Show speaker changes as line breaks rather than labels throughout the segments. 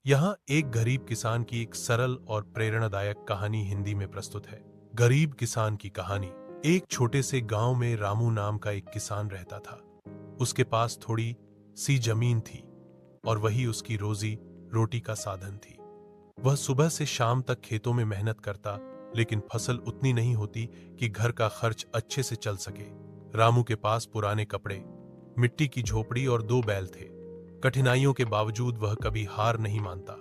यहाँ एक गरीब किसान की एक सरल और प्रेरणादायक कहानी हिंदी में प्रस्तुत है। गरीब किसान की कहानी। एक छोटे से गांव में रामू नाम का एक किसान रहता था। उसके पास थोड़ी सी जमीन थी और वही उसकी रोजी रोटी का साधन थी। वह सुबह से शाम तक खेतों में मेहनत करता, लेकिन फसल उतनी नहीं होती कि घर का खर्च अच्छे से चल सके। रामू के पास पुराने कपड़े, मिट्टी की झोपड़ी और 2 बैल थे। कठिनाइयों के बावजूद वह कभी हार नहीं मानता।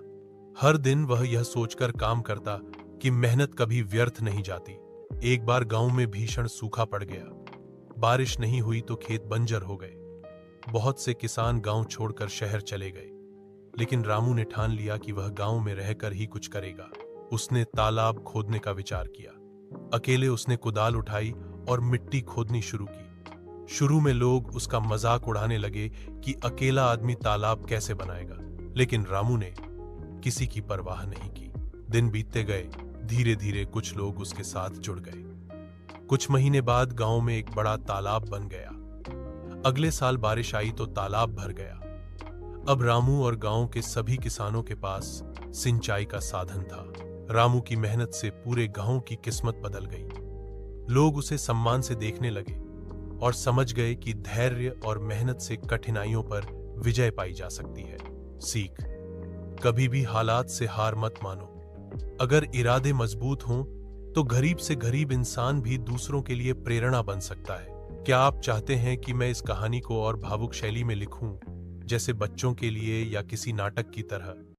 हर दिन वह यह सोचकर काम करता कि मेहनत कभी व्यर्थ नहीं जाती। एक बार गांव में भीषण सूखा पड़ गया। बारिश नहीं हुई तो खेत बंजर हो गए। बहुत से किसान गांव छोड़कर शहर चले गए, लेकिन रामू ने ठान लिया कि वह गांव में रहकर ही कुछ करेगा। उसने तालाब खोदने का विचार किया। अकेले उसने कुदाल उठाई और मिट्टी खोदनी शुरू की। शुरू में लोग उसका मजाक उड़ाने लगे कि अकेला आदमी तालाब कैसे बनाएगा, लेकिन रामू ने किसी की परवाह नहीं की। दिन बीतते गए, धीरे धीरे कुछ लोग उसके साथ जुड़ गए। कुछ महीने बाद गांव में एक बड़ा तालाब बन गया। अगले साल बारिश आई तो तालाब भर गया। अब रामू और गांव के सभी किसानों के पास सिंचाई का साधन था। रामू की मेहनत से पूरे गांव की किस्मत बदल गई। लोग उसे सम्मान से देखने लगे और समझ गए कि धैर्य और मेहनत से कठिनाइयों पर विजय पाई जा सकती है। सीख: कभी भी हालात से हार मत मानो। अगर इरादे मजबूत हों तो गरीब से गरीब इंसान भी दूसरों के लिए प्रेरणा बन सकता है। क्या आप चाहते हैं कि मैं इस कहानी को और भावुक शैली में लिखूं, जैसे बच्चों के लिए या किसी नाटक की तरह?